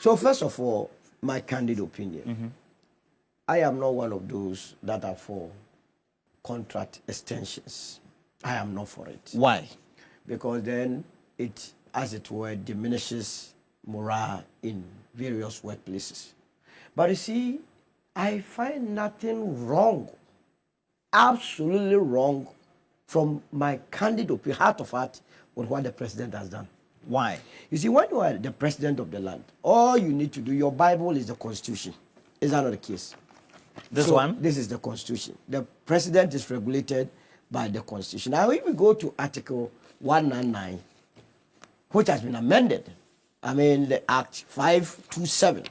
So first of all, my candid opinion. I am not one of those that are for contract extensions. I am not for it. Why? Because then it, as it were, diminishes morale in various workplaces. But you see, I find nothing wrong, absolutely wrong, from my candid opinion, heart of heart, with what the president has done. Why? You see, when you are the president of the land, all you need to do, your Bible is the Constitution. Is that not the case? This So, one? This is the Constitution. The president is regulated by the Constitution. Now, if we go to Article 199, which has been amended, I mean, the Act 527,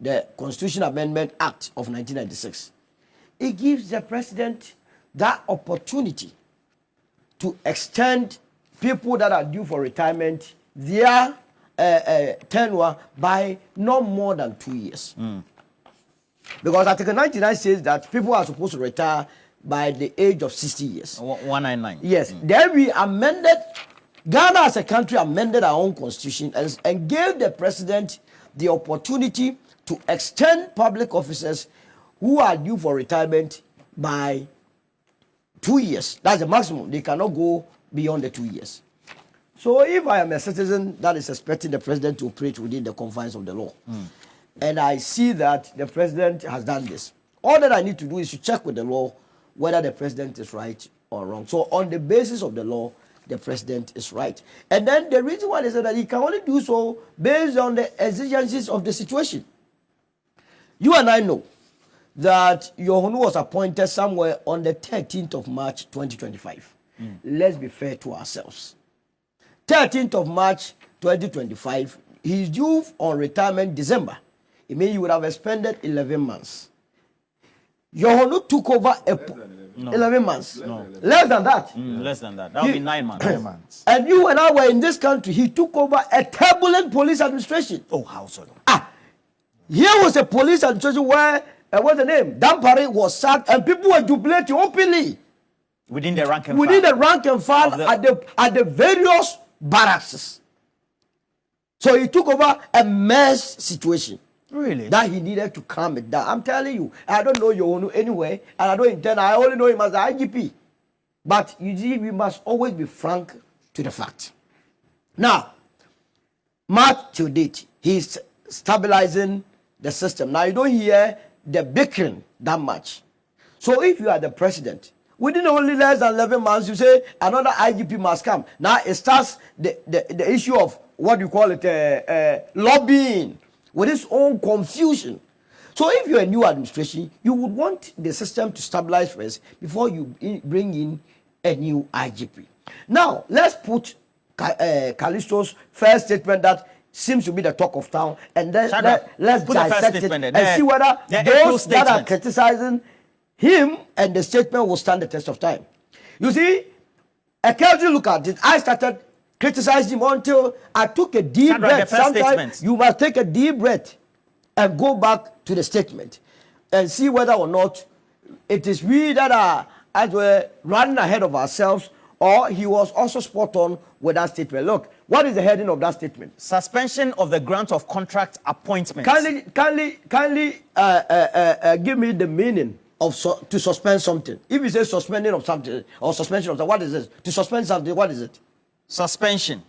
the Constitution Amendment Act of 1996, it gives the president that opportunity to extend people that are due for retirement their tenure by no more than 2 years. Because Article 99 says that people are supposed to retire by the age of 60 years. 199. Yes. Then we amended, Ghana as a country amended our own constitution and gave the president the opportunity to extend public officers who are due for retirement by 2 years. That's the maximum. They cannot go beyond the 2 years. So if I am a citizen that is expecting the president to operate within the confines of the law, and I see that the president has done this, all that I need to do is to check with the law whether the president is right or wrong. So on the basis of the law, the president is right. And then the reason why they said that he can only do so based on the exigencies of the situation. You and I know that Yohunu was appointed somewhere on the 13th of March 2025. Let's be fair to ourselves. 13th of March 2025, he's due on retirement December. It means he would have expended 11 months. Yohunu took over 11 months. No. Less than that. Less than that. That would be 9 months. 9 months. And you and I were in this country. He took over a turbulent police administration. Oh, how so? Here was a police administration where, what's the name? Dampare was sacked and people were jubilating openly. Within the rank and Within file. the rank and file at the various barracks. So he took over a mess situation. Really? That he needed to calm it down. I'm telling you, I don't know Yohunu anyway, and I don't intend, I only know him as the IGP. But you see, we must always be frank to the fact. Now, March to date, he's stabilizing the system. Now, you don't hear the bickering that much. So if you are the president, within only less than 11 months, you say another IGP must come. Now, it starts the issue of what you call it, lobbying, with its own confusion. So if you're a new administration, you would want the system to stabilize first before you bring in a new IGP. Now, let's put Callisto's first statement that seems to be the talk of town, and then let's dissect it and see whether those that are criticizing him and the statement will stand the test of time. You see, a casual look at it, I started criticizing him until I took a deep breath. Sometimes you must take a deep breath and go back to the statement and see whether or not it is we that are as we're running ahead of ourselves, or he was also spot on with that statement. Look, what is the heading of that statement? Suspension of the grant of contract appointments. Kindly give me the meaning of to suspend something. If you say suspending of something or suspension of something, what is it? To suspend something, what is it? Suspension.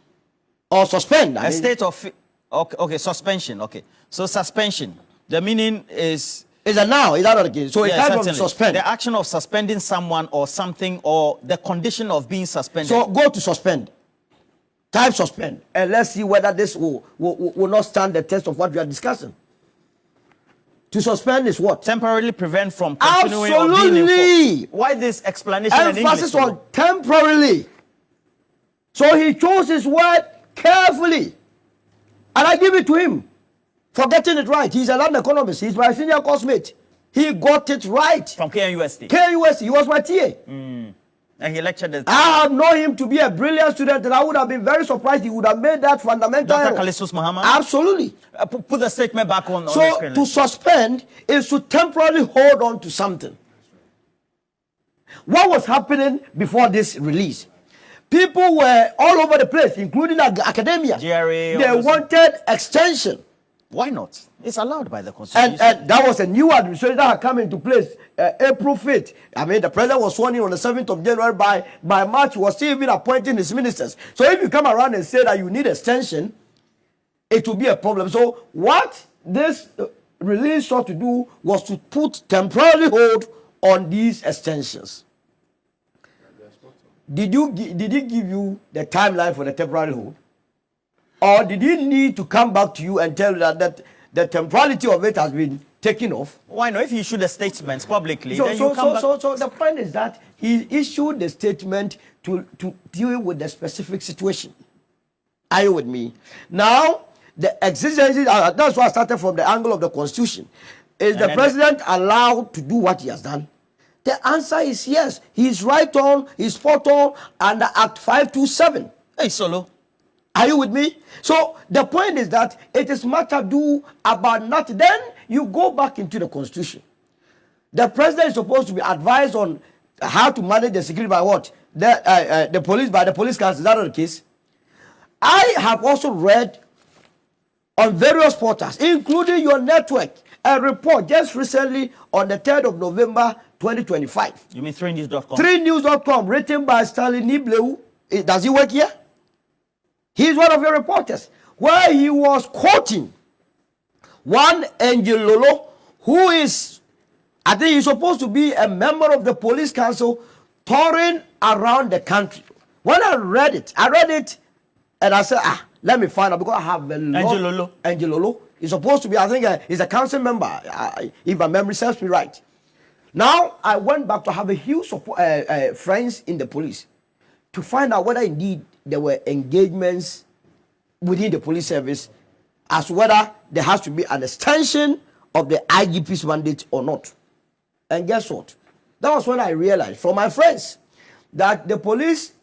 Or suspend. A state of... Okay, suspension. Okay. So suspension. The meaning is... Is a noun. Is that not the case? So it comes from suspend. The action of suspending someone or something, or the condition of being suspended. So go to suspend. Type suspend. And let's see whether this will not stand the test of what we are discussing. To suspend is what? Temporarily prevent from continuing or being enforced. Why this explanation in English? Emphasis on temporarily. So he chose his word carefully. And I give it to him for getting it right. He's a land economist. He's my senior course mate. He got it right. From KNUST? KNUST. He was my TA. And he lectured it. I have known him to be a brilliant student, and I would have been very surprised he would have made that fundamental Dr. Callistus Muhammad? Absolutely. Put the statement back on the screen. So to suspend is to temporarily hold on to something. What was happening before this release? People were all over the place, including academia. GRA, they wanted extension Why not? It's allowed by the Constitution. And that was a new administration that had come into place April 5th. I mean, the president was sworn in on the 7th of January. By March, he was still even appointing his ministers. So if you come around and say that you need extension, it will be a problem. So what this release sought to do was to put temporary hold on these extensions. Did he give you the timeline for the temporary hold? Or did he need to come back to you and tell you that the temporality of it has been taken off? Why not? If he issued a statement publicly, So then you come back. So the point is that he issued the statement to deal with the specific situation. Are you with me? Now, the exigencies, that's why I started from the angle of the Constitution. Is the president allowed to do what he has done? The answer is yes. He's right on, he's spot on under Act 527. Hey, Solo. Are you with me? So the point is that it is much ado about nothing. Then you go back into the Constitution. The president is supposed to be advised on how to manage the security by what? The police, by the police council. Is that not the case? I have also read on various portals, including your network, a report just recently on the 3rd of November 2025. You mean 3news.com? 3news.com, written by Stanley Nibleu. Does he work here? He's one of your reporters, where he was quoting one Angel Lolo, who is, I think he's supposed to be a member of the police council, touring around the country. When I read it and I said, let me find out, because I have a lot. Angel Lolo. Angel Lolo. He's supposed to be, I think he's a council member, if my memory serves me right. Now, I went back to have a huge friends in the police to find out whether indeed there were engagements within the police service as whether there has to be an extension of the IGP's mandate or not. And guess what? That was when I realized from my friends that the police,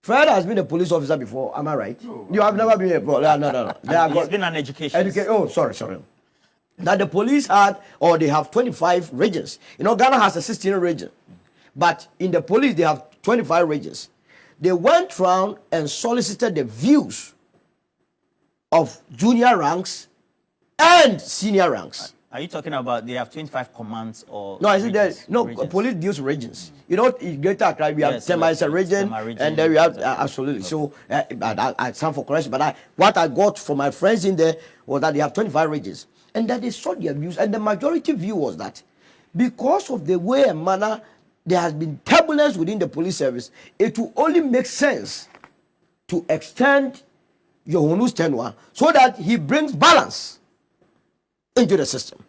Fred has been a police officer before, am I right? No, you have never been a police. No. He's been an education. Oh, sorry. That the police had, or they have 25 regions. You know, Ghana has a 16 region. But in the police, they have 25 regions. They went round and solicited the views of junior ranks and senior ranks. Are you talking about they have 25 commands or? No, I said regions? that. No, police deals with regions. You know, in Greater Accra, we have Tema is a region, and then we have absolutely. So I stand for correction, but what I got from my friends in there was that they have 25 regions, and that they sought their views, and the majority view was that because of the way and manner there has been turbulence within the police service, it will only make sense to extend Yohunu's tenure so that he brings balance into the system.